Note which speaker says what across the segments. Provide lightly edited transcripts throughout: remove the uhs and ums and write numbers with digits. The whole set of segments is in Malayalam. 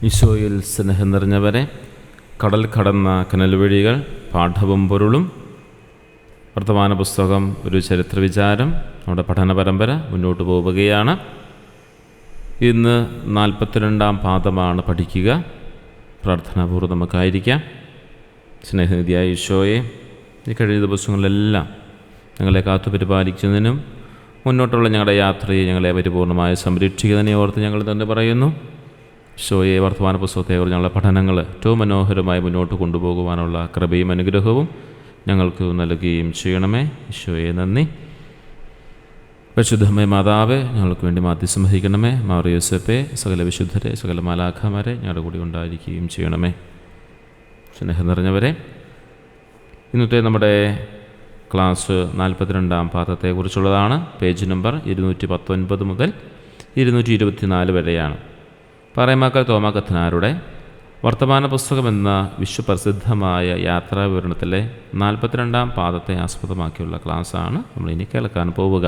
Speaker 1: ഈശോയിൽ സ്നേഹം നിറഞ്ഞവരെ, കടൽ കടന്ന കനൽ വഴികൾ പാഠവും പൊരുളും വർത്തമാന പുസ്തകം ഒരു ചരിത്ര വിചാരം നമ്മുടെ പഠന പരമ്പര മുന്നോട്ട് പോവുകയാണ്. ഇന്ന് 42-ാം പാഠമാണ് പഠിക്കുക. പ്രാർത്ഥനാപൂർവ്വം നമുക്കായിരിക്കാം. സ്നേഹനിധിയായ ഈശോയെ, ഈ കഴിഞ്ഞ ദിവസങ്ങളിലെല്ലാം ഞങ്ങളെ കാത്തുപരിപാലിക്കുന്നതിനും മുന്നോട്ടുള്ള ഞങ്ങളുടെ യാത്രയെ ഞങ്ങളെ പരിപൂർണമായി സംരക്ഷിക്കുന്നതിനെ ഓർത്ത് ഞങ്ങൾ തന്നെ പറയുന്നു. ഈശോയെ, വർത്തമാന പുസ്തകത്തെക്കുറിച്ച് ഞങ്ങളുടെ പഠനങ്ങൾ ഏറ്റവും മനോഹരമായി മുന്നോട്ട് കൊണ്ടുപോകുവാനുള്ള കൃപയും അനുഗ്രഹവും ഞങ്ങൾക്ക് നൽകുകയും ചെയ്യണമേ. ഈശോയെ നന്ദി. പരിശുദ്ധമായ മാതാവേ, ഞങ്ങൾക്ക് വേണ്ടി മാധ്യസ്ഥം വഹിക്കണമേ. മാർ യോസേപ്പേ, സകല വിശുദ്ധരെ, സകല മാലാഖമാരെ ഞങ്ങളുടെ കൂടി ഉണ്ടായിരിക്കുകയും ചെയ്യണമേ. സ്നേഹം നിറഞ്ഞവരെ, ഇന്നത്തെ നമ്മുടെ ക്ലാസ് 42-ാം പാഠത്തെക്കുറിച്ചുള്ളതാണ്. പേജ് നമ്പർ 219 മുതൽ 224 വരെയാണ്. പാറേമാക്കൽ തോമാ കത്തനാരുടെ വർത്തമാന പുസ്തകമെന്ന വിശ്വപ്രസിദ്ധമായ യാത്രാ വിവരണത്തിലെ 42-ാം പാഠത്തെ ആസ്പദമാക്കിയുള്ള ക്ലാസ്സാണ് നമ്മൾ ഇനി കേൾക്കാൻ പോവുക.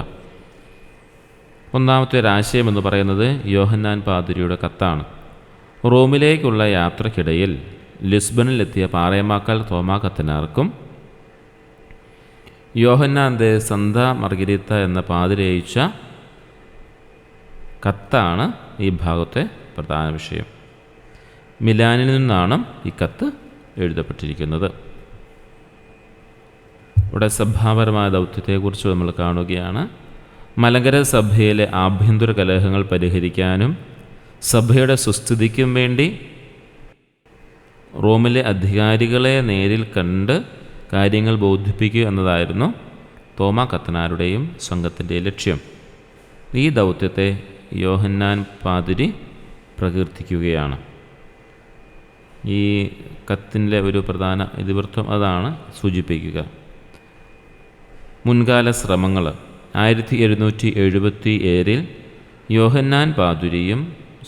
Speaker 1: ഒന്നാമത്തെ ഒരാശയം എന്ന് പറയുന്നത് യോഹന്നാൻ പാതിരിയുടെ കത്താണ്. റോമിലേക്കുള്ള യാത്രക്കിടയിൽ ലിസ്ബണിലെത്തിയ പാറേമാക്കൽ തോമാ കത്തനാർക്കും യോഹന്നാൻ്റെ സന്താ മർഗരീത്ത എന്ന പാതിരി അയച്ച കത്താണ് ഈ ഭാഗത്തെ പ്രധാന വിഷയം. മിലാനിൽ നിന്നാണ് ഈ കത്ത് എഴുതപ്പെട്ടിരിക്കുന്നത്. ഇവിടെ സഭാപരമായ ദൗത്യത്തെക്കുറിച്ച് നമ്മൾ കാണുകയാണ്. മലങ്കര സഭയിലെ ആഭ്യന്തര കലഹങ്ങൾ പരിഹരിക്കാനും സഭയുടെ സുസ്ഥിതിക്കും വേണ്ടി റോമിലെ അധികാരികളെ നേരിൽ കണ്ട് കാര്യങ്ങൾ ബോധിപ്പിക്കുക എന്നതായിരുന്നു തോമാ കത്തനാരുടെയും സംഘത്തിൻ്റെ ലക്ഷ്യം. ഈ ദൗത്യത്തെ യോഹന്നാൻ പാതിരി പ്രകീർത്തിക്കുകയാണ്. ഈ കത്തിൻ്റെ ഒരു പ്രധാന ഇതിവൃത്തം അതാണ് സൂചിപ്പിക്കുക. മുൻകാല ശ്രമങ്ങൾ 1777 യോഹന്നാൻ പാതിരിയും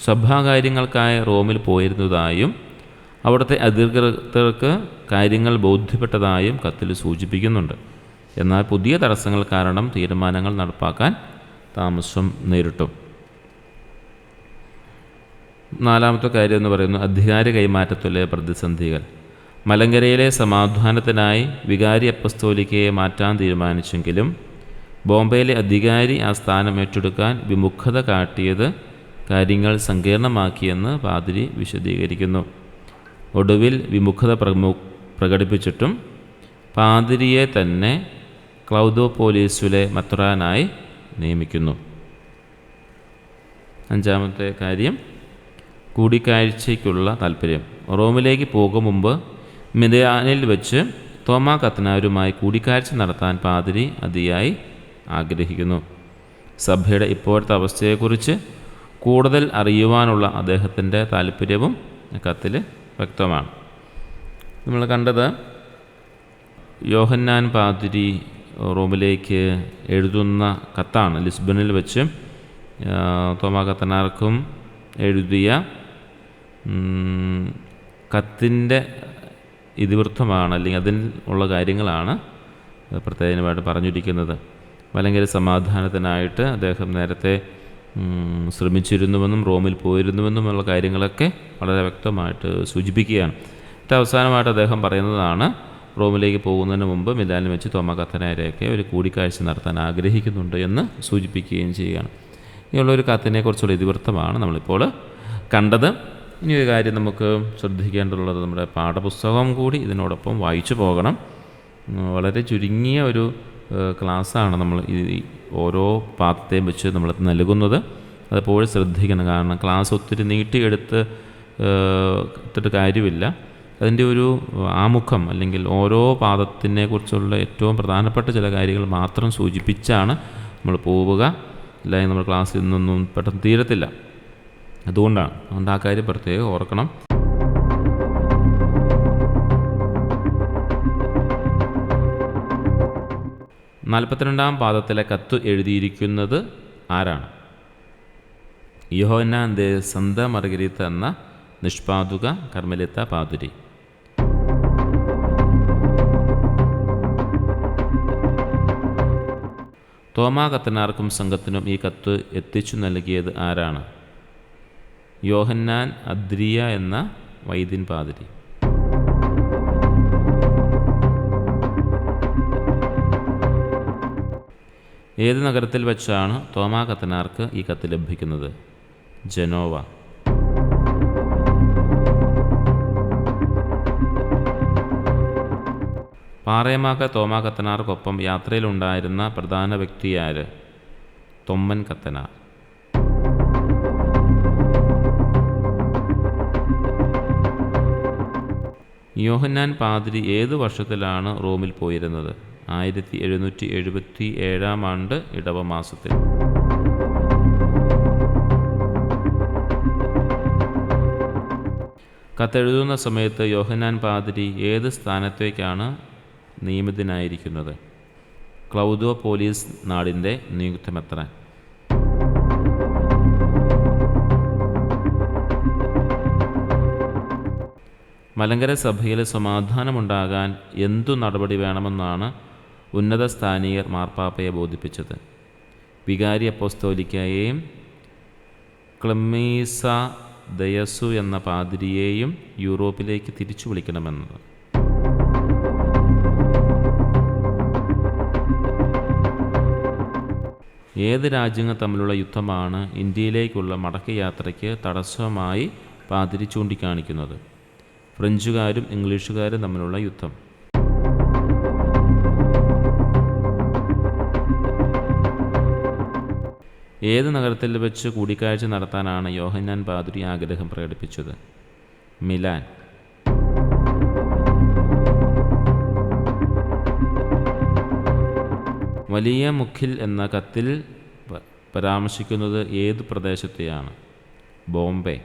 Speaker 1: സഭാകാര്യങ്ങൾക്കായി റോമിൽ പോയിരുന്നതായും അവിടുത്തെ അധികൃതർക്ക് കാര്യങ്ങൾ ബോധ്യപ്പെട്ടതായും കത്തിൽ സൂചിപ്പിക്കുന്നുണ്ട്. എന്നാൽ പുതിയ തടസ്സങ്ങൾ കാരണം തീരുമാനങ്ങൾ നടപ്പാക്കാൻ താമസം നേരിട്ടു. നാലാമത്തെ കാര്യം എന്ന് പറയുന്നത് അധികാര കൈമാറ്റത്തിലെ പ്രതിസന്ധികൾ. മലങ്കരയിലെ സമാധാനത്തിനായി വികാരി അപ്പസ്തോലിക്കയെ മാറ്റാൻ തീരുമാനിച്ചെങ്കിലും ബോംബെയിലെ അധികാരി ആ സ്ഥാനം ഏറ്റെടുക്കാൻ വിമുഖത കാട്ടിയത് കാര്യങ്ങൾ സങ്കീർണമാക്കിയെന്ന് പാതിരി വിശദീകരിക്കുന്നു. ഒടുവിൽ വിമുഖത പ്രകടിപ്പിച്ചിട്ടും പാതിരിയെ തന്നെ ക്ലൗദോപോലീസിലെ മെത്രാനായി നിയമിക്കുന്നു. അഞ്ചാമത്തെ കാര്യം കൂടിക്കാഴ്ചയ്ക്കുള്ള താല്പര്യം. റോമിലേക്ക് പോകും മുമ്പ് മിലാനിൽ വെച്ച് തോമാ കത്തനാരുമായി കൂടിക്കാഴ്ച നടത്താൻ പാതിരി അതിയായി ആഗ്രഹിക്കുന്നു. സഭയുടെ ഇപ്പോഴത്തെ അവസ്ഥയെക്കുറിച്ച് കൂടുതൽ അറിയുവാനുള്ള അദ്ദേഹത്തിൻ്റെ താല്പര്യവും കത്തിൽ വ്യക്തമാണ്. നമ്മൾ കണ്ടത് യോഹന്നാൻ പാതിരി റോമിലേക്ക് എഴുതുന്ന കത്താണ്. ലിസ്ബണിൽ വെച്ച് തോമാ കത്തനാർക്കും എഴുതിയ കത്തിൻ്റെ ഇതിവൃത്തമാണ്, അല്ലെങ്കിൽ അതിൽ ഉള്ള കാര്യങ്ങളാണ് പ്രത്യേകമായിട്ട് പറഞ്ഞിരിക്കുന്നത്. മലങ്കര സമാധാനത്തിനായിട്ട് അദ്ദേഹം നേരത്തെ ശ്രമിച്ചിരുന്നുവെന്നും റോമിൽ പോയിരുന്നുവെന്നുമുള്ള കാര്യങ്ങളൊക്കെ വളരെ വ്യക്തമായിട്ട് സൂചിപ്പിക്കുകയാണ്. ഏറ്റവും അവസാനമായിട്ട് അദ്ദേഹം പറയുന്നതാണ് റോമിലേക്ക് പോകുന്നതിന് മുമ്പ് മിലാനിൽ വെച്ച് തോമാ കത്തനാരെയൊക്കെ ഒരു കൂടിക്കാഴ്ച നടത്താൻ ആഗ്രഹിക്കുന്നുണ്ട് എന്ന് സൂചിപ്പിക്കുകയും ചെയ്യുകയാണ്. ഇങ്ങനെയുള്ളൊരു കത്തിനെക്കുറിച്ചുള്ള ഇതിവൃത്തമാണ് നമ്മളിപ്പോൾ കണ്ടത്. ഇനി ഒരു കാര്യം നമുക്ക് ശ്രദ്ധിക്കേണ്ടതുള്ളത്, നമ്മുടെ പാഠപുസ്തകം കൂടി ഇതിനോടൊപ്പം വായിച്ചു പോകണം. വളരെ ചുരുങ്ങിയ ഒരു ക്ലാസ്സാണ് നമ്മൾ ഈ ഓരോ പാഠത്തെയും വെച്ച് നമ്മൾ നൽകുന്നത്. അതെപ്പോഴും ശ്രദ്ധിക്കണം. കാരണം ക്ലാസ് ഒത്തിരി നീട്ടിയെടുത്തിട്ട് കാര്യമില്ല. അതിൻ്റെ ഒരു ആമുഖം അല്ലെങ്കിൽ ഓരോ പാഠത്തിനെക്കുറിച്ചുള്ള ഏറ്റവും പ്രധാനപ്പെട്ട ചില കാര്യങ്ങൾ മാത്രം സൂചിപ്പിച്ചാണ് നമ്മൾ പോവുക. അല്ലെങ്കിൽ നമ്മൾ ക്ലാസ്സിൽ നിന്നൊന്നും പെട്ടെന്ന് തീരത്തില്ല. അതുകൊണ്ട് ആ കാര്യം പ്രത്യേകം ഓർക്കണം. നാൽപ്പത്തിരണ്ടാം പാഠത്തിലെ കത്ത് എഴുതിയിരിക്കുന്നത് ആരാണ്? യോഹന്നാൻ്റെ സന്താ മർഗരീത്ത എന്ന നിഷ്പാദുക കർമ്മലിത്ത പാതിരി. തോമാ കത്തനാർക്കും സംഘത്തിനും ഈ കത്ത് എത്തിച്ചു നൽകിയത് ആരാണ്? യോഹന്നാൻ അദ്രിയ എന്ന വൈദിൻ പാതിരി. ഏത് നഗരത്തിൽ വെച്ചാണ് തോമാ കത്തനാർക്ക് ഈ കത്ത് ലഭിക്കുന്നത്? ജനോവ. പാറയമാക്ക തോമാ കത്തനാർക്കൊപ്പം യാത്രയിലുണ്ടായിരുന്ന പ്രധാന വ്യക്തിയാര്? തൊമ്മൻ കത്തനാർ. യോഹന്നാൻ പാതിരി ഏതു വർഷത്തിലാണ് റോമിൽ പോയിരുന്നത്? 1777 ഇടവമാസത്തിൽ. കത്തെഴുതുന്ന സമയത്ത് യോഹന്നാൻ പാതിരി ഏത് സ്ഥാനത്തേക്കാണ് നിയമിതനായിരിക്കുന്നത്? ക്ലൗദോ പോലീസ് നാടിൻ്റെ നിയുക്തമെത്രാൻ. മലങ്കര സഭയിൽ സമാധാനമുണ്ടാകാൻ എന്തു നടപടി വേണമെന്നാണ് ഉന്നത സ്ഥാനീയർ മാർപ്പാപ്പയെ ബോധിപ്പിച്ചത്? വികാരി അപ്പോസ്തോലിക്കയെയും ക്ലെമീസ ദയസു എന്ന പാതിരിയെയും യൂറോപ്പിലേക്ക് തിരിച്ചു വിളിക്കണമെന്നത്. ഏത് രാജ്യങ്ങൾ തമ്മിലുള്ള യുദ്ധമാണ് ഇന്ത്യയിലേക്കുള്ള മടക്കയാത്രയ്ക്ക് തടസ്സമായി പാതിരി ചൂണ്ടിക്കാണിക്കുന്നത്? ഫ്രഞ്ചുകാരും ഇംഗ്ലീഷുകാരും തമ്മിലുള്ള യുദ്ധം. ഏത് നഗരത്തിൽ വെച്ച് കൂടിക്കാഴ്ച നടത്താനാണ് യോഹന്നാൻ പാതിരി ആഗ്രഹം പ്രകടിപ്പിച്ചത്? മിലാൻ. വലിയ മുഖിൽ എന്ന കത്തിൽ പരാമർശിക്കുന്നത് ഏത് പ്രദേശത്തെയാണ്? ബോംബെ.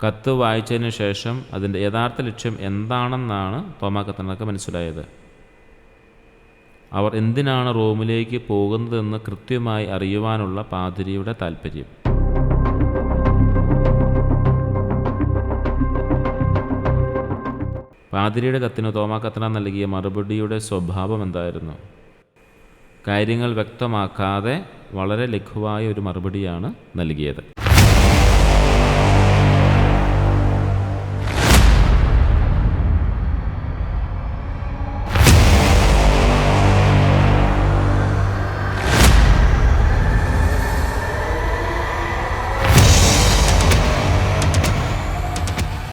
Speaker 1: കത്ത് വായിച്ചതിന് ശേഷം അതിൻ്റെ യഥാർത്ഥ ലക്ഷ്യം എന്താണെന്നാണ് തോമാ കത്തനാർക്ക് മനസ്സിലായത്. അവർ എന്തിനാണ് റോമിലേക്ക് പോകുന്നതെന്ന് കൃത്യമായി അറിയുവാനുള്ള പാതിരിയുടെ താൽപ്പര്യം. പാതിരിയുടെ കത്തിന് തോമാ കത്തനാർ നൽകിയ മറുപടിയുടെ സ്വഭാവം എന്തായിരുന്നു? കാര്യങ്ങൾ വ്യക്തമാക്കാതെ വളരെ ലഘുവായ ഒരു മറുപടിയാണ് നൽകിയത്.